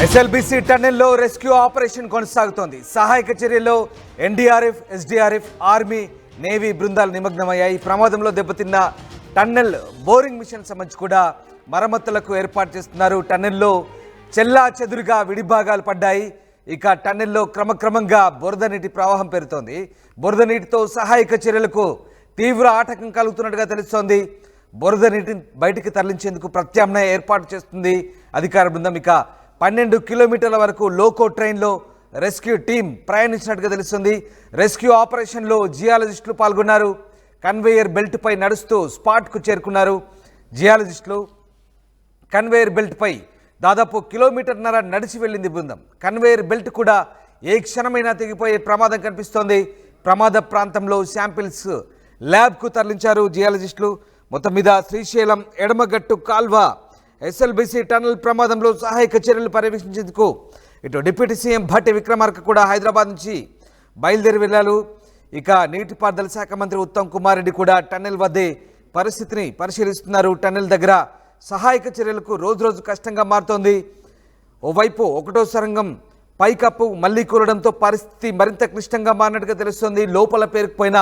SLBC టన్నెల్లో rescue operation కొనసాగుతోంది. సహాయక చర్యల్లో ఎన్డీఆర్ఎఫ్, ఎస్డీఆర్ఎఫ్, ఆర్మీ, నేవీ బృందాలు నిమగ్నమయ్యాయి. ప్రమాదంలో దెబ్బతిన్న టన్నెల్ బోరింగ్ మిషన్ సంబంధించి కూడా మరమ్మతులకు ఏర్పాటు చేస్తున్నారు. టన్నెల్లో చెల్లా చెదురుగా విడిభాగాలు పడ్డాయి. ఇక టన్నెల్లో క్రమక్రమంగా బురద నీటి ప్రవాహం పెరుగుతోంది. బురద నీటితో సహాయక చర్యలకు తీవ్ర ఆటంకం కలుగుతున్నట్టుగా తెలుస్తోంది. బురద నీటిని బయటికి తరలించేందుకు ప్రత్యామ్నాయ ఏర్పాటు చేస్తుంది అధికార బృందం. ఇక 12 కిలోమీటర్ల వరకు లోకో ట్రైన్లో రెస్క్యూ టీం ప్రయాణించినట్టుగా తెలుస్తుంది. రెస్క్యూ ఆపరేషన్లో జియాలజిస్టులు పాల్గొన్నారు. కన్వేయర్ బెల్ట్పై నడుస్తూ స్పాట్కు చేరుకున్నారు. జియాలజిస్టులు కన్వేయర్ బెల్ట్పై దాదాపు కిలోమీటర్న్నర నడిచి వెళ్ళింది బృందం. కన్వేయర్ బెల్ట్ కూడా ఏ క్షణమైనా తెగిపోయే ప్రమాదం కనిపిస్తోంది. ప్రమాద ప్రాంతంలో శాంపిల్స్ ల్యాబ్కు తరలించారు జియాలజిస్టులు. మొత్తం మీద శ్రీశైలం ఎడమగట్టు కాల్వ ఎస్ఎల్బిసి టన్నెల్ ప్రమాదంలో సహాయక చర్యలు పర్యవేక్షించేందుకు ఇటు డిప్యూటీ సీఎం భట్టి విక్రమార్క కూడా హైదరాబాద్ నుంచి బయలుదేరి వెళ్ళారు. ఇక నీటిపారుదల శాఖ మంత్రి ఉత్తమ్ కుమార్ రెడ్డి కూడా టన్నెల్ వద్దే పరిస్థితిని పరిశీలిస్తున్నారు. టన్నెల్ దగ్గర సహాయక చర్యలకు రోజు కష్టంగా మారుతోంది. ఓవైపు ఒకటో సొరంగం పైకప్పు మళ్లీ కూలడంతో పరిస్థితి మరింత క్లిష్టంగా మారినట్టుగా తెలుస్తోంది. లోపల పేరుకుపోయిన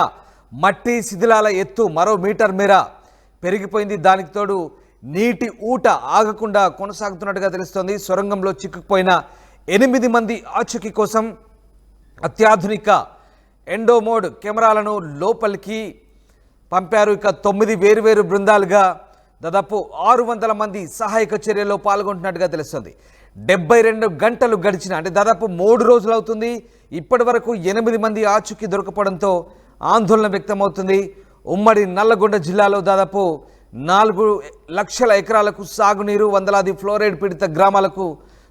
మట్టి శిథిలాల ఎత్తు మరో మీటర్ మేర పెరిగిపోయింది. దానికి తోడు నీటి ఊట ఆగకుండా కొనసాగుతున్నట్టుగా తెలుస్తోంది. సొరంగంలో చిక్కుకుపోయిన 8 మంది ఆచూకీ కోసం అత్యాధునిక ఎండోమోడ్ కెమెరాలను లోపలికి పంపారు. ఇక 9 వేరువేరు బృందాలుగా దాదాపు 600 మంది సహాయక చర్యలో పాల్గొంటున్నట్టుగా తెలుస్తుంది. 72 గంటలు గడిచిన అంటే దాదాపు 3 రోజులు అవుతుంది. ఇప్పటి వరకు 8 మంది ఆచూకీ దొరకపోవడంతో ఆందోళన వ్యక్తమవుతుంది. ఉమ్మడి నల్లగొండ జిల్లాలో దాదాపు 4 లక్షల ఎకరాలకు సాగునీరు, వందలాది ఫ్లోరైడ్ పీడిత గ్రామాలకు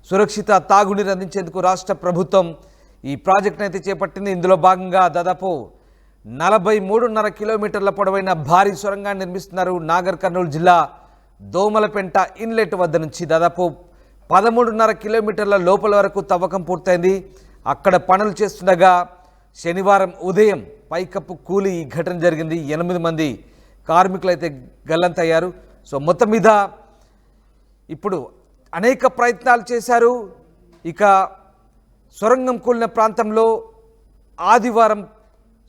సురక్షిత తాగునీరు అందించేందుకు రాష్ట్ర ప్రభుత్వం ఈ ప్రాజెక్టును అయితే చేపట్టింది. ఇందులో భాగంగా దాదాపు 43.5 కిలోమీటర్ల పొడవైన భారీ సొరంగాన్ని నిర్మిస్తున్నారు. నాగర్ కర్నూలు జిల్లా దోమలపెంట ఇన్లెట్ వద్ద నుంచి దాదాపు 13.5 కిలోమీటర్ల లోపల వరకు తవ్వకం పూర్తయింది. అక్కడ పనులు చేస్తుండగా శనివారం ఉదయం పైకప్పు కూలి ఈ ఘటన జరిగింది. 8 మంది కార్మికులు అయితే గల్లంతయ్యారు. సో మొత్తం మీద ఇప్పుడు అనేక ప్రయత్నాలు చేశారు. ఇక సొరంగం కూలిన ప్రాంతంలో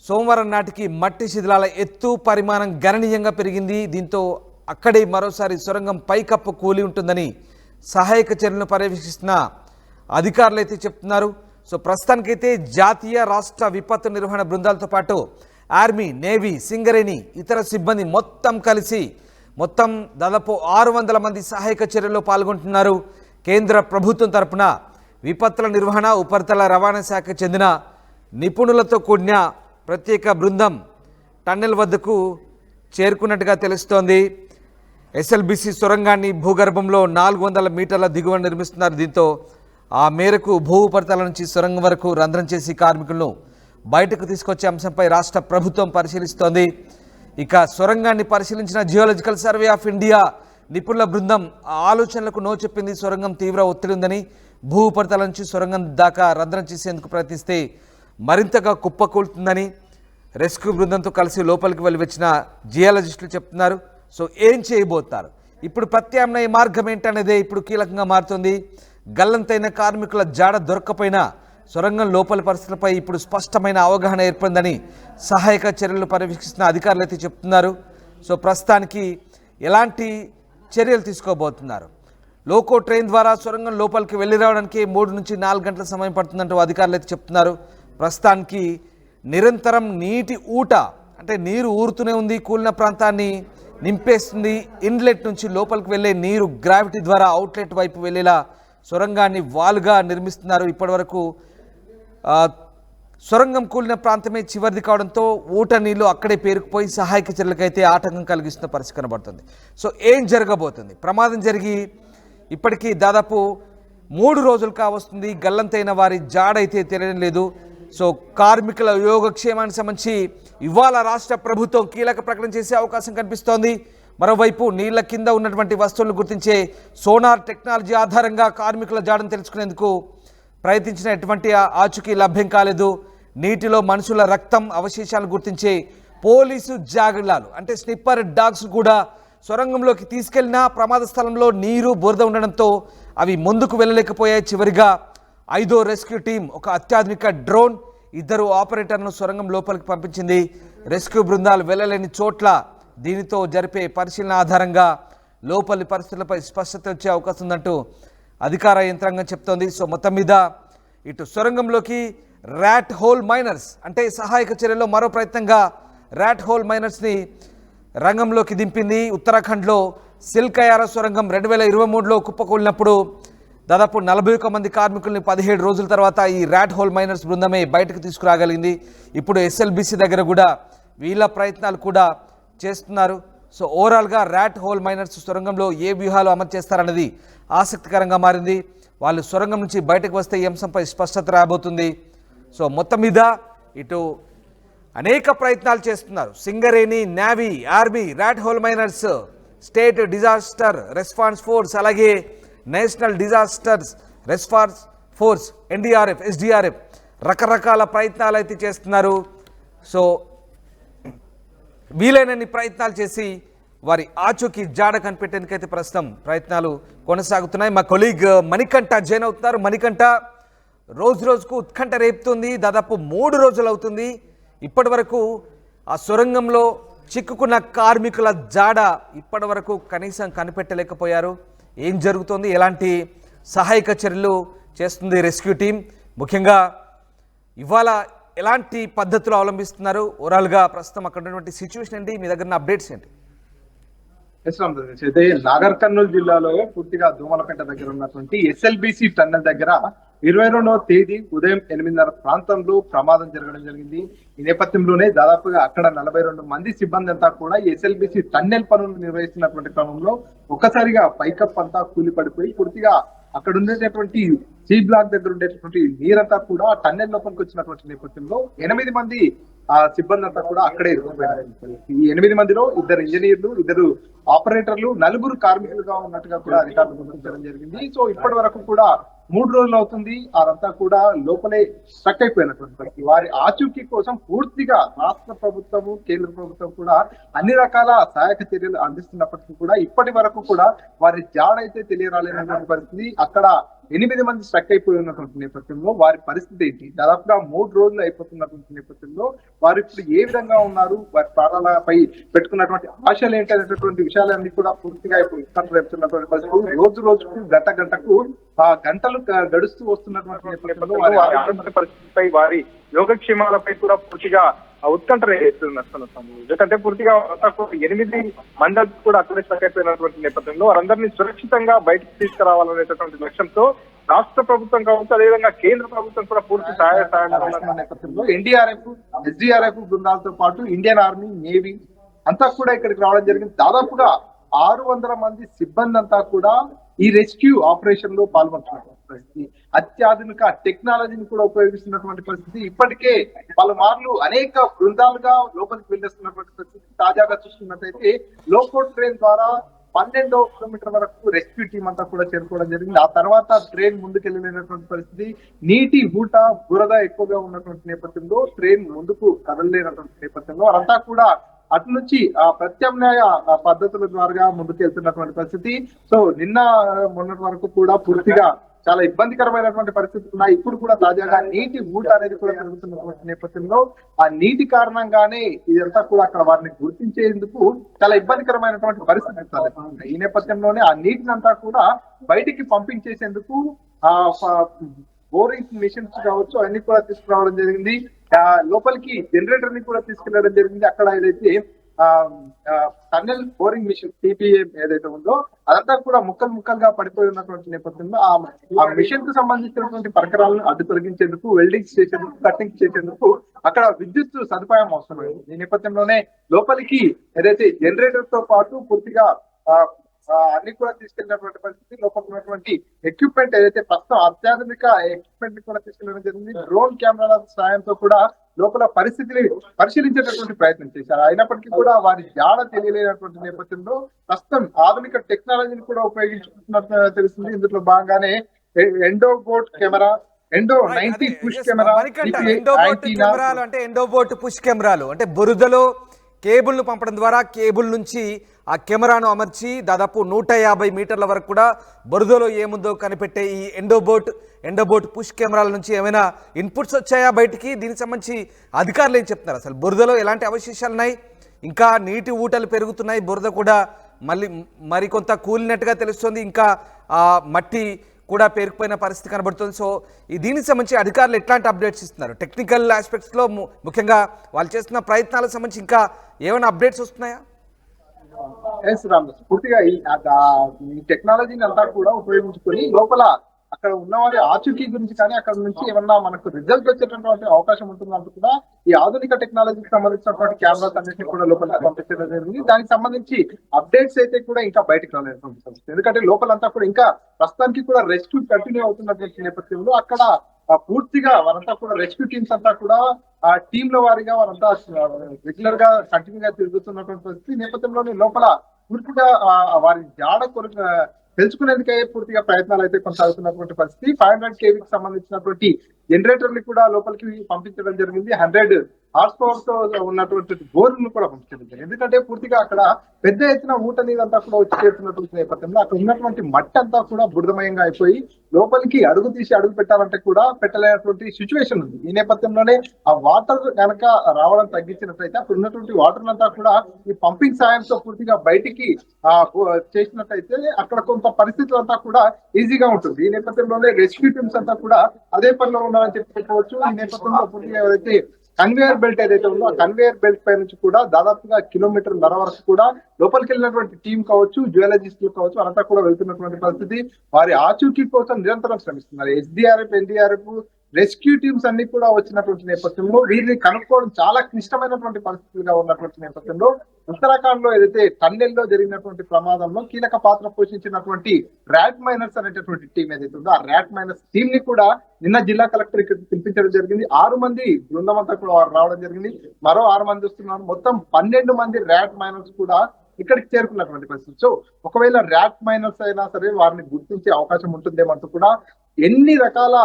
సోమవారం నాటికి మట్టి శిథిలాల ఎత్తు పరిమాణం గణనీయంగా పెరిగింది. దీంతో అక్కడే మరోసారి సొరంగం పైకప్పు కూలి ఉంటుందని సహాయక చర్యలను పర్యవేక్షిస్తున్న అధికారులు అయితే చెప్తున్నారు. సో ప్రస్తుతానికైతే జాతీయ రాష్ట్ర విపత్తు నిర్వహణ బృందాలతో పాటు ఆర్మీ, నేవీ, సింగరేణి, ఇతర సిబ్బంది మొత్తం కలిసి దాదాపు 600 మంది సహాయక చర్యల్లో పాల్గొంటున్నారు. కేంద్ర ప్రభుత్వం తరపున విపత్తుల నిర్వహణ, ఉపరితల రవాణా శాఖకు చెందిన నిపుణులతో కూడిన ప్రత్యేక బృందం టన్నెల్ వద్దకు చేరుకున్నట్టుగా తెలుస్తోంది. ఎస్ఎల్బిసి సొరంగాన్ని భూగర్భంలో 400 మీటర్ల దిగువన నిర్మిస్తున్నారు. దీంతో ఆ మేరకు భూ ఉపరితల నుంచి సొరంగం వరకు రంధ్రం చేసి కార్మికులను బయటకు తీసుకొచ్చే అంశంపై రాష్ట్ర ప్రభుత్వం పరిశీలిస్తోంది. ఇక సొరంగాన్ని పరిశీలించిన జియోలాజికల్ సర్వే ఆఫ్ ఇండియా నిపుణుల బృందం ఆలోచనలకు నో చెప్పింది. సొరంగం తీవ్ర ఒత్తిడి ఉందని, భూ ఉపరితల నుంచి సొరంగం దాకా రంధ్రం చేసేందుకు ప్రయత్నిస్తే మరింతగా కుప్పకూలుతుందని రెస్క్యూ బృందంతో కలిసి లోపలికి వెళ్ళి వచ్చిన జియాలజిస్టులు చెప్తున్నారు. సో ఏం చేయబోతున్నారు, ఇప్పుడు ప్రత్యామ్నాయ మార్గం ఏంటనేదే ఇప్పుడు కీలకంగా మారుతుంది. గల్లంతైన కార్మికుల జాడ దొరక్కపోయినా సొరంగం లోపలి పరిస్థితులపై ఇప్పుడు స్పష్టమైన అవగాహన ఏర్పడిందని సహాయక చర్యలు పర్యవేక్షిస్తున్న అధికారులు అయితే చెప్తున్నారు. సో ప్రస్తుతానికి ఎలాంటి చర్యలు తీసుకోబోతున్నారు? లోకో ట్రైన్ ద్వారా సొరంగం లోపలికి వెళ్ళి రావడానికి 3 నుంచి 4 గంటల సమయం పడుతుందంటూ అధికారులు అయితే చెప్తున్నారు. ప్రస్తుతానికి నిరంతరం నీటి ఊట అంటే నీరు ఊరుతూనే ఉంది. కూలిన ప్రాంతాన్ని నింపేస్తుంది. ఇన్లెట్ నుంచి లోపలికి వెళ్ళే నీరు గ్రావిటీ ద్వారా అవుట్లెట్ వైపు వెళ్ళేలా సొరంగాన్ని వాలుగా నిర్మిస్తున్నారు. ఇప్పటివరకు సొరంగం కూలిన ప్రాంతమే చివరిది కావడంతో ఊట నీళ్లు అక్కడే పేరుకుపోయి సహాయక చర్యలకైతే ఆటంకం కలిగిస్తున్న పరిస్థితి కనబడుతుంది. సో ఏం జరగబోతుంది? ప్రమాదం జరిగి ఇప్పటికీ దాదాపు 3 రోజులు కావస్తుంది. గల్లంతైన వారి జాడైతే తెలియడం లేదు. సో కార్మికుల యోగక్షేమానికి సంబంధించి ఇవాళ రాష్ట్ర ప్రభుత్వం కీలక ప్రకటన చేసే అవకాశం కనిపిస్తోంది. మరోవైపు నీళ్ల కింద ఉన్నటువంటి వస్తువులను గుర్తించే సోనార్ టెక్నాలజీ ఆధారంగా కార్మికుల జాడను తెలుసుకునేందుకు ప్రయత్నించిన ఎటువంటి ఆచూకీ లభ్యం కాలేదు. నీటిలో మనుషుల రక్తం అవశేషాలను గుర్తించే పోలీసు జాగ్రత్తలు అంటే స్నిప్పర్ డాగ్స్ కూడా సొరంగంలోకి తీసుకెళ్లినా ప్రమాద స్థలంలో నీరు బురద ఉండడంతో అవి ముందుకు వెళ్ళలేకపోయాయి. చివరిగా 5వ రెస్క్యూ టీం ఒక అత్యాధునిక డ్రోన్, 2 ఆపరేటర్ను సొరంగం లోపలికి పంపించింది. రెస్క్యూ బృందాలు వెళ్ళలేని చోట్ల దీనితో జరిపే పరిశీలన ఆధారంగా లోపలి పరిస్థితులపై స్పష్టత వచ్చే అవకాశం ఉందంటూ అధికార యంత్రాంగం చెప్తోంది. సో మొత్తం మీద ఇటు సొరంగంలోకి ర్యాట్ హోల్ మైనర్స్ అంటే సహాయక చర్యల్లో మరో ప్రయత్నంగా ర్యాట్ హోల్ మైనర్స్ని రంగంలోకి దింపింది. ఉత్తరాఖండ్లో సిల్కయారా సొరంగం 2023లో కుప్పకూలినప్పుడు దాదాపు 41 మంది కార్మికుల్ని 17 రోజుల తర్వాత ఈ ర్యాట్ హోల్ మైనర్స్ బృందమే బయటకు తీసుకురాగలిగింది. ఇప్పుడు ఎస్ఎల్బిసి దగ్గర కూడా వీళ్ళ ప్రయత్నాలు కూడా చేస్తున్నారు. సో ఓవరాల్గా ర్యాట్ హోల్ మైనర్స్ సొరంగంలో ఏ వ్యూహాలు అమలు చేస్తారన్నది ఆసక్తికరంగా మారింది. వాళ్ళు సొరంగం నుంచి బయటకు వస్తే ఈ అంశంపై స్పష్టత రాబోతుంది. సో మొత్తం మీద ఇటు అనేక ప్రయత్నాలు చేస్తున్నారు. Singareni, navy, army, rat hole miners, state disaster response force, అలాగే national disasters response force, NDRF, SDRF రకరకాల ప్రయత్నాలు అయితే చేస్తున్నారు. సో వీలైనన్ని ప్రయత్నాలు చేసి వారి ఆచూకీ జాడ కనిపెట్టేందుకైతే ప్రస్తుతం ప్రయత్నాలు కొనసాగుతున్నాయి. మా కొలీగ్ మణికంఠ జాయిన్ అవుతున్నారు. మణికంఠ, రోజు రోజుకు ఉత్కంఠ రేపుతుంది. దాదాపు 3 రోజులు అవుతుంది. ఇప్పటి వరకు ఆ సొరంగంలో చిక్కుకున్న కార్మికుల జాడ ఇప్పటి వరకు కనీసం కనిపెట్టలేకపోయారు. ఏం జరుగుతోంది, ఎలాంటి సహాయక చర్యలు చేస్తుంది రెస్క్యూ టీం, ముఖ్యంగా ఇవాళ ఎలాంటి పద్ధతులు అవలంబిస్తున్నారు, ఓవరాల్గా ప్రస్తుతం అక్కడ ఉన్నటువంటి సిచ్యువేషన్ ఏంటి, మీ దగ్గర అప్డేట్స్ ఏంటి? అయితే నాగర్ కర్నూలు జిల్లాలో పూర్తిగా దోమలపేట దగ్గర ఉన్నటువంటి ఎస్ఎల్బిసి టన్నెల్ దగ్గర 22వ తేదీ ఉదయం 8:30 ప్రాంతంలో ప్రమాదం జరగడం జరిగింది. ఈ నేపథ్యంలోనే దాదాపుగా అక్కడ 42 మంది సిబ్బంది అంతా కూడా ఎస్ఎల్బిసి టన్నెల్ పనులు నిర్వహిస్తున్నటువంటి క్రమంలో ఒక్కసారిగా పైకప్ అంతా కూలి పడిపోయి పూర్తిగా అక్కడ ఉండేటటువంటి సి బ్లాక్ దగ్గర ఉండేటటువంటి నీరంతా కూడా టన్నెల్ లోపలికి వచ్చినటువంటి నేపథ్యంలో 8 మంది సిబ్బంది అంతా కూడా అక్కడే ఇరుక్కుపోయారు. ఈ 8 మందిలో 2 ఇంజనీర్లు, 2 ఆపరేటర్లు, 4 కార్మికులుగా ఉన్నట్టుగా కూడా అధికారులు గుర్తించడం జరిగింది. సో ఇప్పటి వరకు కూడా 3 రోజులు అవుతుంది వారంతా కూడా లోపలే స్ట్రక్ అయిపోయినటువంటి పరిస్థితి. వారి ఆచూకీ కోసం పూర్తిగా రాష్ట్ర ప్రభుత్వము, కేంద్ర ప్రభుత్వం కూడా అన్ని రకాల సహాయక చర్యలు అందిస్తున్నప్పటికీ కూడా ఇప్పటి వరకు కూడా వారి జాడైతే తెలియరాలేనటువంటి పరిస్థితి. అక్కడ 8 మంది స్ట్రక్ అయిపోయి ఉన్నటువంటి నేపథ్యంలో వారి పరిస్థితి ఏంటి, దాదాపుగా 3 రోజులు అయిపోతున్నటువంటి నేపథ్యంలో వారు ఇప్పుడు ఏ విధంగా ఉన్నారు, వారి ప్రాణాలపై పెట్టుకున్నటువంటి ఆశలు ఏంటి అనేటటువంటి విషయాలన్నీ కూడా పూర్తిగా ఇప్పుడు ఉత్కంఠ రేపుతున్నటువంటి పరిస్థితులు. రోజు రోజుకు గంటకు గంటలు గడుస్తూ వస్తున్నటువంటి నేపథ్యంలో వారి పరిస్థితిపై, వారి యోగక్షేమాలపై కూడా పూర్తిగా ఉత్కంఠ రేపుతున్నట్టు. ఎందుకంటే పూర్తిగా 8 మంది కూడా అక్కడే స్ట్రక్ అయిపోయినటువంటి నేపథ్యంలో వారందరినీ సురక్షితంగా బయటకు తీసుకురావాలనేటటువంటి లక్ష్యంతో రాష్ట్ర ప్రభుత్వం కావచ్చు, అదేవిధంగా కేంద్ర ప్రభుత్వం కూడా పూర్తి సహాయ నేపథ్యంలో ఎన్డీఆర్ఎఫ్, ఎస్డీఆర్ఎఫ్ బృందాలతో పాటు ఇండియన్ ఆర్మీ, నేవీ అంతా కూడా ఇక్కడికి రావడం జరిగింది. దాదాపుగా 600 మంది సిబ్బంది అంతా కూడా ఈ రెస్క్యూ ఆపరేషన్ లో పాల్గొంటున్నటువంటి పరిస్థితి. అత్యాధునిక టెక్నాలజీని కూడా ఉపయోగిస్తున్నటువంటి పరిస్థితి. ఇప్పటికే పలుమార్లు అనేక బృందాలుగా లోపలికి వెళ్ళేస్తున్నటువంటి పరిస్థితి. తాజాగా చూసుకున్నట్టయితే లోకల్ ట్రైన్ ద్వారా 12వ కిలోమీటర్ వరకు రెస్క్యూ టీం అంతా కూడా చేరుకోవడం జరిగింది. ఆ తర్వాత ట్రైన్ ముందుకెళ్ళలేనటువంటి పరిస్థితి. నీటి ఊట, బురద ఎక్కువగా ఉన్నటువంటి నేపథ్యంలో ట్రైన్ ముందుకు కదలలేనటువంటి నేపథ్యంలో వారంతా కూడా అటు నుంచి ప్రత్యామ్నాయ పద్ధతుల ద్వారా ముందుకు వెళ్తున్నటువంటి పరిస్థితి. సో నిన్న మొన్నటి వరకు కూడా పూర్తిగా చాలా ఇబ్బందికరమైనటువంటి పరిస్థితులు ఉన్నాయి. ఇప్పుడు కూడా తాజాగా నీటి ఊట అనేది కూడా పెరుగుతున్నటువంటి నేపథ్యంలో ఆ నీటి కారణంగానే ఇదంతా కూడా అక్కడ వారిని గుర్తించేందుకు చాలా ఇబ్బందికరమైనటువంటి పరిస్థితి. ఈ నేపథ్యంలోనే ఆ నీటిని అంతా కూడా బయటికి పంపించేసేందుకు బోరింగ్ మిషన్స్ కావచ్చు అన్ని కూడా తీసుకురావడం జరిగింది. లోపలికి జనరేటర్ ని కూడా తీసుకెళ్లడం జరిగింది. అక్కడ ఏదైతే టన్నెల్ బోరింగ్ మిషన్ టీపీఏ ఏదైతే ఉందో అదంతా కూడా ముక్కలుగా పడిపోయి ఉన్నటువంటి నేపథ్యంలో ఆ మిషన్ కు సంబంధించినటువంటి పరికరాలను అడ్డు తొలగించేందుకు, వెల్డింగ్ చేసేందుకు, కటింగ్ చేసేందుకు అక్కడ విద్యుత్ సదుపాయం అవసరమైంది. ఈ నేపథ్యంలోనే లోపలికి ఏదైతే జనరేటర్ తో పాటు పూర్తిగా అన్ని కూడా తీసుకెళ్ళినటువంటి పరిస్థితి. లోపల ఉన్నటువంటి ఎక్విప్మెంట్ ఏదైతే ప్రస్తుతం అత్యాధునిక ఎక్విప్మెంట్ ని కూడా తీసుకెళ్ళడం జరిగింది. డ్రోన్ కెమెరాల సాయంతో కూడా లోపల పరిస్థితిని పరిశీలించేటటువంటి ప్రయత్నం చేశారు. అయినప్పటికీ కూడా వారి జాడ తెలియలేనటువంటి నేపథ్యంలో ప్రస్తుతం ఆధునిక టెక్నాలజీని కూడా ఉపయోగించుకుంటున్నట్టు తెలిసింది. ఇందులో భాగంగానే ఎండోబోట్ కెమెరా, ఎండో-90 పుష్ కెమెరా, ఎండోబోట్ పుష్ కెమెరాలు అంటే బురదలో కేబుల్ ను పంపడం ద్వారా కేబుల్ నుంచి ఆ కెమెరాను అమర్చి దాదాపు 150 మీటర్ల వరకు కూడా బురదలో ఏముందో కనిపెట్టే ఈ ఎండోబోట్ పుష్ కెమెరాల నుంచి ఏమైనా ఇన్పుట్స్ వచ్చాయా బయటికి? దీనికి సంబంధించి అధికారులు ఏం చెప్తున్నారు? అసలు బురదలో ఎలాంటి అవశేషాలు ఉన్నాయి? ఇంకా నీటి ఊటలు పెరుగుతున్నాయి, బురద కూడా మరికొంత కూలినట్టుగా తెలుస్తుంది, ఇంకా మట్టి కూడా పేరుకుపోయిన పరిస్థితి కనబడుతుంది. సో దీనికి సంబంధించి అధికారులు ఎట్లాంటి అప్డేట్స్ ఇస్తున్నారు? టెక్నికల్ ఆస్పెక్ట్స్లో ముఖ్యంగా వాళ్ళు చేస్తున్న ప్రయత్నాలకు సంబంధించి ఇంకా ఏమైనా అప్డేట్స్ వస్తున్నాయా? పూర్తిగా ఈ టెక్నాలజీని అంతా కూడా ఉపయోగించుకొని లోపల అక్కడ ఉన్న వారి ఆచూకీ గురించి కానీ అక్కడ నుంచి ఏమన్నా మనకు రిజల్ట్ వచ్చేటటువంటి అవకాశం ఉంటుందంటూ కూడా ఈ ఆధునిక టెక్నాలజీకి సంబంధించినటువంటి కెమెరాస్ అన్నింటినీ కూడా లోపల పంపించడం జరిగింది. దానికి సంబంధించి అప్డేట్స్ అయితే కూడా ఇంకా బయటకు రాలేదు. ఎందుకంటే లోపలంతా కూడా ఇంకా ప్రస్తుతానికి కూడా రెస్క్యూ కంటిన్యూ అవుతున్నటువంటి నేపథ్యంలో అక్కడ పూర్తిగా వారంతా కూడా రెస్క్యూ టీమ్స్ అంతా కూడా ఆ టీంల వారిగా వారంతా రెగ్యులర్ గా కంటిన్యూగా తిరుగుతున్నటువంటి పరిస్థితి నేపథ్యంలోని లోపల పూర్తిగా వారి జాడ తెలుసుకునేందుకే పూర్తిగా ప్రయత్నాలు అయితే కొనసాగుతున్నటువంటి పరిస్థితి. 500 kVకి సంబంధించినటువంటి జనరేటర్లు కూడా లోపలికి పంపించడం జరిగింది. 100 హార్స్ పవర్ తో ఉన్నటువంటి బోర్లను కూడా పంపించడం జరిగింది. ఎందుకంటే పూర్తిగా అక్కడ పెద్ద ఎత్తున ఊట నీరంతా కూడా వచ్చి చేరుతున్నటువంటి నేపథ్యంలో అక్కడ ఉన్నటువంటి మట్టి అంతా కూడా బురదమయంగా అయిపోయి లోపలికి అడుగు తీసి అడుగు పెట్టాలంటే కూడా పెట్టలేనటువంటి సిచ్యువేషన్ ఉంది. ఈ నేపథ్యంలోనే ఆ వాటర్ కనుక రావడం తగ్గించినట్లయితే అక్కడ ఉన్నటువంటి వాటర్ అంతా కూడా ఈ పంపింగ్ సాయంతో పూర్తిగా బయటికి చేసినట్లయితే అక్కడ కొంత పరిస్థితులు అంతా కూడా ఈజీగా ఉంటుంది. ఈ నేపథ్యంలోనే రెస్క్యూ టీమ్స్ అంతా కూడా అదే పనిలో ఉన్నారని చెప్పుకోవచ్చు. ఈ నేపథ్యంలో పూర్తిగా ఏదైతే కన్వేయర్ బెల్ట్ ఏదైతే ఉందో ఆ కన్వేయర్ బెల్ట్ పై నుంచి కూడా దాదాపుగా 1.5 కిలోమీటర్ల వరకు కూడా లోపలికి వెళ్ళినటువంటి టీం కావచ్చు, జియాలజిస్టులు కావచ్చు, అంతా కూడా వెళ్తున్నటువంటి పరిస్థితి. వారి ఆచూకీ కోసం నిరంతరం శ్రమిస్తున్నారు. ఎస్డీఆర్ఎఫ్, ఎన్డీఆర్ఎఫ్, రెస్క్యూ టీమ్స్ అన్ని కూడా వచ్చినటువంటి నేపథ్యంలో వీరిని కనుక్కోవడం చాలా క్లిష్టమైనటువంటి పరిస్థితులుగా ఉన్నటువంటి నేపథ్యంలో ఉత్తరాఖండ్ లో ఏదైతే టన్నెల్లో జరిగినటువంటి ప్రమాదంలో కీలక పాత్ర పోషించినటువంటి ర్యాట్ మైనర్స్ అనేటటువంటి టీం ఏదైతే ఉందో ఆ ర్యాట్ మైనర్స్ టీం ని కూడా నిన్న జిల్లా కలెక్టర్ ఇక్కడ పిలిపించడం జరిగింది. 6 మంది బృందం అంతా కూడా రావడం జరిగింది. మరో 6 మంది వస్తున్నారు. మొత్తం 12 మంది ర్యాట్ మైనర్స్ కూడా ఇక్కడికి చేరుకున్నటువంటి పరిస్థితి. సో ఒకవేళ ర్యాట్ మైనర్స్ అయినా సరే వారిని గుర్తించే అవకాశం ఉంటుందేమంటూ కూడా ఎన్ని రకాల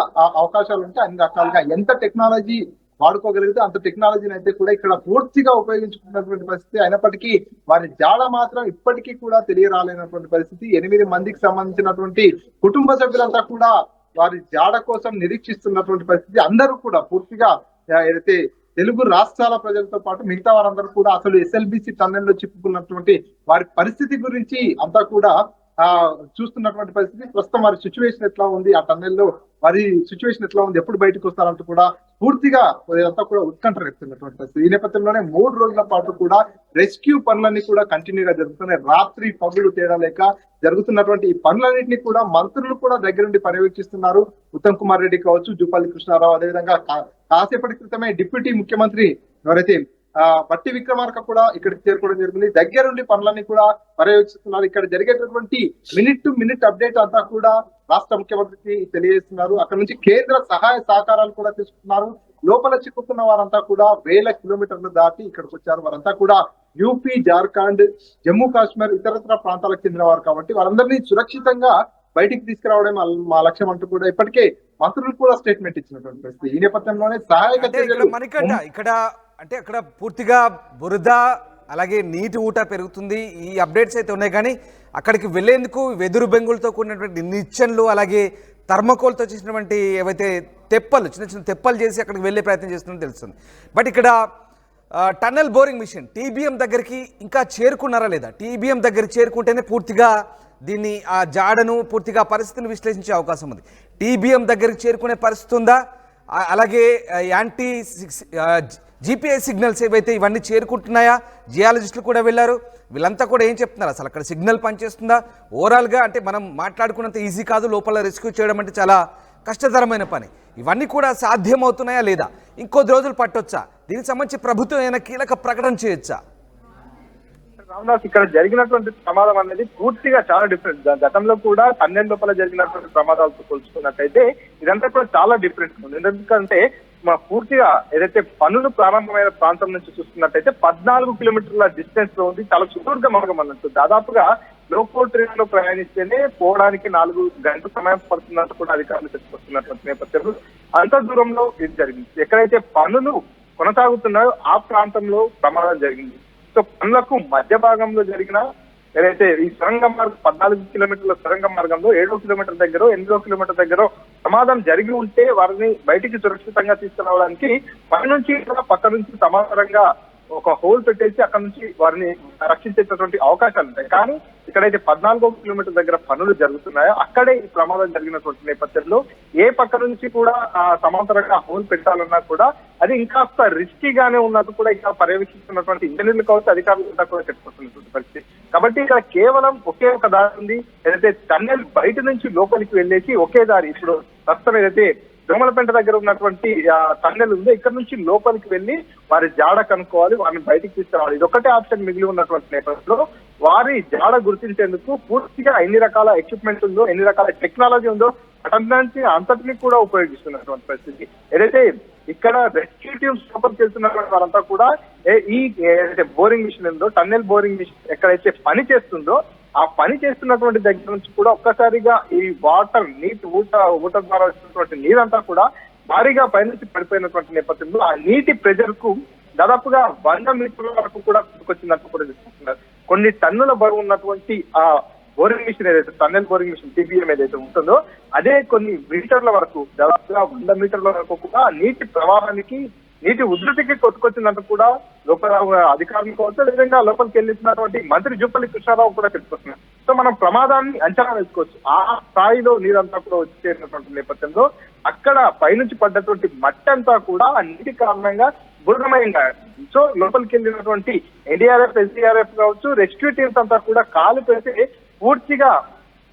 అవకాశాలు ఉంటే అన్ని రకాలుగా ఎంత టెక్నాలజీ వాడుకోగలిగితే అంత టెక్నాలజీని అయితే కూడా ఇక్కడ పూర్తిగా ఉపయోగించుకున్నటువంటి పరిస్థితి. అయినప్పటికీ వారి జాడ మాత్రం ఇప్పటికీ కూడా తెలియరాలేనటువంటి పరిస్థితి. 8 మందికి సంబంధించినటువంటి కుటుంబ సభ్యులంతా కూడా వారి జాడ కోసం నిరీక్షిస్తున్నటువంటి పరిస్థితి. అందరూ కూడా పూర్తిగా ఏదైతే తెలుగు రాష్ట్రాల ప్రజలతో పాటు మిగతా వారందరూ కూడా అసలు ఎస్ఎల్బిసి టన్నెల్లో చిక్కుకున్నటువంటి వారి పరిస్థితి గురించి అంతా కూడా చూస్తున్నటువంటి పరిస్థితి. ప్రస్తుతం వారి సిచ్యువేషన్ ఎట్లా ఉంది, ఆ టన్నెల్లో వారి సిచ్యువేషన్ ఎట్లా ఉంది, ఎప్పుడు బయటకు వస్తారంటూ కూడా పూర్తిగా అంతా కూడా ఉత్కంఠ రేపుతున్నటువంటి పరిస్థితి. ఈ నేపథ్యంలోనే 3 రోజుల పాటు కూడా రెస్క్యూ పనులన్నీ కూడా కంటిన్యూగా జరుగుతున్నాయి. రాత్రి పగులు తేడా లేక జరుగుతున్నటువంటి ఈ పనులన్నింటినీ కూడా మంత్రులు కూడా దగ్గరుండి పర్యవేక్షిస్తున్నారు. ఉత్తమ్ కుమార్ రెడ్డి కావచ్చు, జూపల్లి కృష్ణారావు, అదేవిధంగా కాసేపటి క్రితమే డిప్యూటీ ముఖ్యమంత్రి ఎవరైతే బట్టి విక్రమార్క కూడా ఇక్కడికి చేరుకోవడం జరిగింది. దగ్గరుండి పనులన్నీ కూడా పర్యవేక్షిస్తున్నారు. ఇక్కడ జరిగేటటువంటి మినిట్ టు మినిట్ అప్డేట్ అంతా కూడా రాష్ట్ర ముఖ్యమంత్రికి తెలియజేస్తున్నారు. అక్కడ నుంచి కేంద్ర సహాయ సహకారాలు కూడా తీసుకున్నారు. లోపల చిక్కుకున్న వారంతా కూడా 1000 కిలోమీటర్లు దాటి ఇక్కడికి వచ్చారు. వారంతా కూడా యూపీ, జార్ఖండ్, జమ్మూ కాశ్మీర్, ఇతరత్ర ప్రాంతాలకు చెందిన వారు కాబట్టి వారందరినీ సురక్షితంగా బయటికి తీసుకురావడం మా లక్ష్యం అంటూ కూడా ఇప్పటికే మంత్రులు కూడా స్టేట్మెంట్ ఇచ్చినటువంటి పరిస్థితి. ఈ నేపథ్యంలోనే సహాయక చర్యలు అక్కడ పూర్తిగా బురద అలాగే నీటి ఊట పెరుగుతుంది. ఈ అప్డేట్స్ అయితే ఉన్నాయి, కానీ అక్కడికి వెళ్లేందుకు వెదురు బెంగులతో కూడినటువంటి నిచ్చెనలు అలాగే థర్మకోల్తో చేసినటువంటి ఏవైతే తెప్పలు, చిన్న చిన్న తెప్పలు చేసి అక్కడికి వెళ్ళే ప్రయత్నం చేస్తున్నట్టు తెలుస్తుంది. బట్ ఇక్కడ టన్నెల్ బోరింగ్ మిషన్ టీబీఎం దగ్గరికి ఇంకా చేరుకున్నారా లేదా? టీబీఎం దగ్గరికి చేరుకుంటేనే పూర్తిగా దీన్ని ఆ జాడను పూర్తిగా పరిస్థితిని విశ్లేషించే అవకాశం ఉంది. టీబీఎం దగ్గరికి చేరుకునే పరిస్థితి ఉందా? అలాగే యాంటీ జీపీఎస్ సిగ్నల్స్ ఏవైతే ఇవన్నీ చేరుకుంటున్నాయా? జియాలజిస్టులు కూడా వెళ్ళారు. వీళ్ళంతా కూడా ఏం చెప్తున్నారు? అసలు అక్కడ సిగ్నల్ పనిచేస్తుందా? ఓవరాల్గా అంటే మనం మాట్లాడుకున్నంత ఈజీ కాదు, లోపల రెస్క్యూ చేయడం అంటే చాలా కష్టతరమైన పని. ఇవన్నీ కూడా సాధ్యమవుతున్నాయా లేదా? ఇంకొద్ది రోజులు పట్టొచ్చా? దీనికి సంబంధించి ప్రభుత్వం ఏమైనా కీలక ప్రకటన చేయొచ్చా? రామదాస్, ఇక్కడ జరిగినటువంటి ప్రమాదం అనేది పూర్తిగా చాలా డిఫరెంట్. గతంలో కూడా టన్నెల్ లోపల జరిగినటువంటి ప్రమాదాలతో పోల్చుకున్నట్టయితే ఇదంతా కూడా చాలా డిఫరెంట్ ఉంది. ఎందుకంటే పూర్తిగా ఏదైతే పనులు ప్రారంభమైన ప్రాంతం నుంచి చూస్తున్నట్టయితే 14 కిలోమీటర్ల డిస్టెన్స్ లో ఉంది. చాలా సుదూర్ఘ మార్గం అన్నట్టు. దాదాపుగా లోకల్ ట్రైన్ లో ప్రయాణిస్తేనే పోవడానికి 4 గంటల సమయం పడుతున్నట్టు కూడా అధికారులు చెప్పుకొస్తున్నటువంటి నేపథ్యంలో అంత దూరంలో ఇది జరిగింది. ఎక్కడైతే పనులు కొనసాగుతున్నాయో ఆ ప్రాంతంలో ప్రమాదం జరిగింది. సో పనులకు మధ్య భాగంలో జరిగిన ఏదైతే ఈ సొరంగ మార్గం 14 కిలోమీటర్ల సొరంగ మార్గంలో 7వ కిలోమీటర్ దగ్గర 8వ కిలోమీటర్ దగ్గర ప్రమాదం జరిగి ఉంటే వారిని బయటికి సురక్షితంగా తీసుకురావడానికి పై నుంచి పక్క నుంచి సమాంతరంగా ఒక హోల్ పెట్టేసి అక్కడ నుంచి వారిని రక్షించేటటువంటి అవకాశాలు ఉంటాయి. కానీ ఇక్కడైతే 14వ కిలోమీటర్ దగ్గర పనులు జరుగుతున్నాయో అక్కడే ఈ ప్రమాదం జరిగినటువంటి నేపథ్యంలో ఏ పక్క నుంచి కూడా సమాంతరంగా హోల్ పెట్టాలన్నా కూడా అది ఇంకాస్త రిస్కీగానే ఉన్నట్టు కూడా ఇంకా పర్యవేక్షిస్తున్నటువంటి ఇంజనీర్లు కావచ్చు, అధికారులు కూడా చెప్పుకుంటున్నటువంటి పరిస్థితి. కాబట్టి ఇక్కడ కేవలం ఒకే ఒక దారి ఉంది. ఏదైతే టన్నెల్ బయట నుంచి లోపలికి వెళ్ళేసి ఒకే దారి ఇప్పుడు ప్రస్తుతం ఏదైతే దోమలపేట దగ్గర ఉన్నటువంటి టన్నెల్ ఉందో ఇక్కడ నుంచి లోపలికి వెళ్ళి వారి జాడ కనుక్కోవాలి, వారిని బయటికి తీసుకురావాలి. ఇది ఒకటే ఆప్షన్ మిగిలి ఉన్నటువంటి నేపథ్యంలో వారి జాడ గుర్తించేందుకు పూర్తిగా ఎన్ని రకాల ఎక్విప్మెంట్ ఉందో, ఎన్ని రకాల టెక్నాలజీ ఉందో అటన్నింటి అంతటిని కూడా ఉపయోగిస్తున్నటువంటి పరిస్థితి. ఏదైతే ఇక్కడ రెస్క్యూ టీమ్స్ లోపలికి వెళ్తున్నటువంటి వారంతా కూడా ఈ ఏదైతే బోరింగ్ మిషన్ ఉందో, టన్నెల్ బోరింగ్ మిషన్ ఎక్కడైతే పని చేస్తుందో ఆ పని చేస్తున్నటువంటి దగ్గర నుంచి కూడా ఒక్కసారిగా ఈ వాటర్ ఊట ద్వారా వచ్చినటువంటి నీరంతా కూడా భారీగా పైనుంచి పడిపోయినటువంటి నేపథ్యంలో ఆ నీటి ప్రెజర్ కు దాదాపుగా 100 మీటర్ల వరకు కూడా వచ్చిందంటూ కూడా చెప్తున్నారు. కొన్ని టన్నుల బరువు ఉన్నటువంటి ఆ బోరింగ్ మిషన్ ఏదైతే టన్నెల్ బోరింగ్ మిషన్ TBM ఏదైతే ఉంటుందో అదే కొన్ని మీటర్ల వరకు దాదాపుగా 100 మీటర్ల వరకు కూడా నీటి ప్రవాహానికి నీటి ఉధృతికి కొట్టుకొచ్చిందంటూ కూడా లోపల అధికారులు కావచ్చు, అదేవిధంగా లోపలికి వెళ్ళినటువంటి మంత్రి జూపల్లి కృష్ణారావు కూడా చెప్పుకొస్తున్నారు. సో మనం ప్రమాదాన్ని అంచనా వేసుకోవచ్చు. ఆ స్థాయిలో నీరంతా కూడా వచ్చేటటువంటి నేపథ్యంలో అక్కడ పైనుంచి పడ్డటువంటి మట్టి అంతా కూడా ఆ నీటి కారణంగా బురదమయంగా సో లోపలికి వెళ్ళినటువంటి NDRF, SDRF కావచ్చు, రెస్క్యూ టీమ్స్ అంతా కూడా కాలు పెడితే పూర్తిగా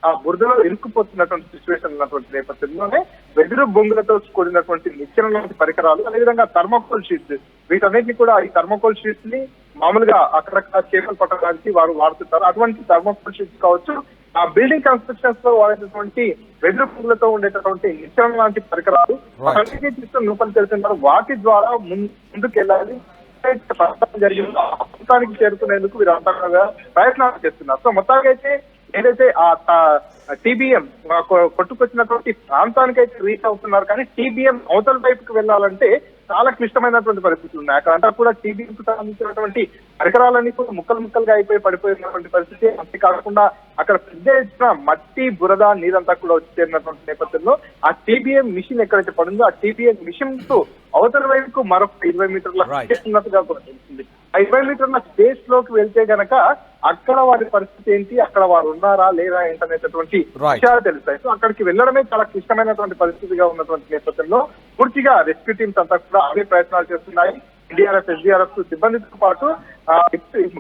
ఆ బురదలో ఇరుక్కుపోతున్నటువంటి సిచ్యువేషన్ ఉన్నటువంటి నేపథ్యంలోనే వెదురు బొంగులతో కూడినటువంటి నిచ్చెన లాంటి పరికరాలు, అదేవిధంగా థర్మోకోల్ షీట్స్, వీటన్నిటిని కూడా ఈ థర్మోకోల్ షీట్స్ ని మామూలుగా అక్కడక్కడ చేపలు పట్టడానికి వారు వాడుతుంటారు. అటువంటి థర్మోకోల్ షీట్స్ కావచ్చు, ఆ బిల్డింగ్ కన్స్ట్రక్షన్స్ లో వాడేటటువంటి వెదురు బొంగులతో ఉండేటటువంటి నిచ్చెన లాంటి పరికరాలు అన్నిటికీ తీసుకొని లోపలికి వెళ్తున్నారు. వాటి ద్వారా ముందుకు వెళ్ళాలి జరిగింది ఆ ప్రాంతానికి చేరుకునేందుకు వీరంతా ప్రయత్నాలు చేస్తున్నారు. సో మొత్తానికి అయితే ఏదైతే ఆ TBM కొట్టుకొచ్చినటువంటి ప్రాంతానికైతే రీచ్ అవుతున్నారు, కానీ TBM అవతల వైపుకి వెళ్ళాలంటే చాలా క్లిష్టమైనటువంటి పరిస్థితులు ఉన్నాయి. అక్కడంతా కూడా TBM కు సంబంధించినటువంటి పరికరాలన్నీ కూడా ముక్కలుగా అయిపోయి పడిపోయినటువంటి పరిస్థితి. అంతేకాకుండా అక్కడ పెద్ద ఎత్తున మట్టి, బురద, నీరంతా కూడా వచ్చి చేరినటువంటి నేపథ్యంలో ఆ TBM మిషన్ ఎక్కడైతే పడిందో ఆ TBM మిషన్ తో అవతల వైపుకు మరొక 20 మీటర్ల ఉన్నట్టుగా కూడా తెలిసింది. ఆ 20 మీటర్ల స్పేస్ లోకి వెళ్తే గనక అక్కడ వారి పరిస్థితి ఏంటి, అక్కడ వారు ఉన్నారా లేదా ఏంటనేటటువంటి విషయాలు తెలుస్తాయి. సో అక్కడికి వెళ్ళడమే చాలా క్లిష్టమైనటువంటి పరిస్థితిగా ఉన్నటువంటి నేపథ్యంలో పూర్తిగా రెస్క్యూ టీమ్స్ అంతా కూడా అవే ప్రయత్నాలు చేస్తున్నాయి. NDRF, SDRF సిబ్బందితో పాటు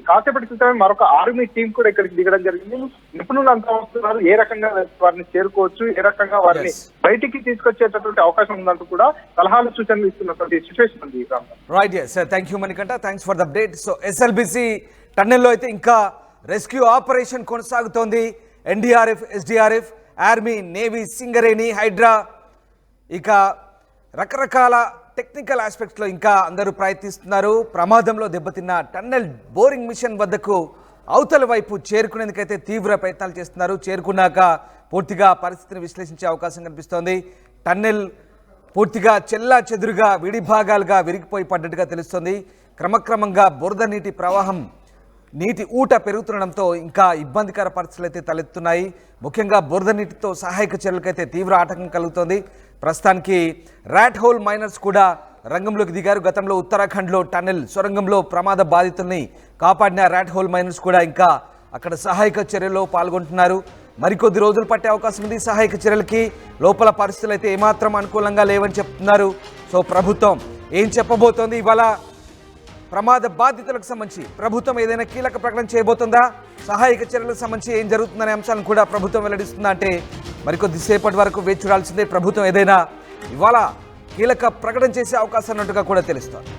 కాసేపటి క్రితమే మరొక ఆర్మీ టీం కూడా ఇక్కడికి దిగడం జరిగింది. నిపుణులు అంతా వస్తున్నారు, ఏ రకంగా వారిని చేరుకోవచ్చు, ఏ రకంగా వారిని బయటికి తీసుకొచ్చేటటువంటి అవకాశం ఉందంటూ కూడా సలహాలు, సూచనలు ఇస్తున్నటువంటి సిచ్యువేషన్ ఉంది. Right, thank you Manikanta, thanks for the update. So SLBC టన్నెల్లో అయితే ఇంకా రెస్క్యూ ఆపరేషన్ కొనసాగుతోంది. NDRF, SDRF, army, navy, Singareni, Hydraa, ఇక రకరకాల టెక్నికల్ ఆస్పెక్ట్స్లో ఇంకా అందరూ ప్రయత్నిస్తున్నారు. ప్రమాదంలో దెబ్బతిన్న టన్నెల్ బోరింగ్ మిషన్ వద్దకు అవతల వైపు చేరుకునేందుకైతే తీవ్ర ప్రయత్నాలు చేస్తున్నారు. చేరుకున్నాక పూర్తిగా పరిస్థితిని విశ్లేషించే అవకాశం కనిపిస్తోంది. టన్నెల్ పూర్తిగా చెల్లా చెదురుగా విడిభాగాలుగా విరిగిపోయి పడ్డట్టుగా తెలుస్తోంది. క్రమక్రమంగా బురద నీటి ప్రవాహం, నీటి ఊట పెరుగుతుండడంతో ఇంకా ఇబ్బందికర పరిస్థితులు అయితే తలెత్తున్నాయి. ముఖ్యంగా బురద నీటితో సహాయక చర్యలకైతే తీవ్ర ఆటంకం కలుగుతోంది. ప్రస్తుతానికి ర్యాట్ హోల్ మైనర్స్ కూడా రంగంలోకి దిగారు. గతంలో ఉత్తరాఖండ్లో టన్నెల్ సొరంగంలో ప్రమాద బాధితుల్ని కాపాడిన ర్యాట్ హోల్ మైనర్స్ కూడా ఇంకా అక్కడ సహాయక చర్యల్లో పాల్గొంటున్నారు. మరికొద్ది రోజులు పట్టే అవకాశం ఉంది సహాయక చర్యలకి. లోపల పరిస్థితులు అయితే ఏమాత్రం అనుకూలంగా లేవని చెప్తున్నారు. సో ప్రభుత్వం ఏం చెప్పబోతోంది, ఇవాళ ప్రమాద బాధితులకు సంబంధించి ప్రభుత్వం ఏదైనా కీలక ప్రకటన చేయబోతుందా, సహాయక చర్యలకు సంబంధించి ఏం జరుగుతుందనే అంశాలను కూడా ప్రభుత్వం వెల్లడిస్తుందా అంటే మరికొద్దిసేపటి వరకు వేచి చూడాల్సిందే. ప్రభుత్వం ఏదైనా ఇవాళ కీలక ప్రకటన చేసే అవకాశం ఉన్నట్టుగా కూడా తెలుస్తోంది.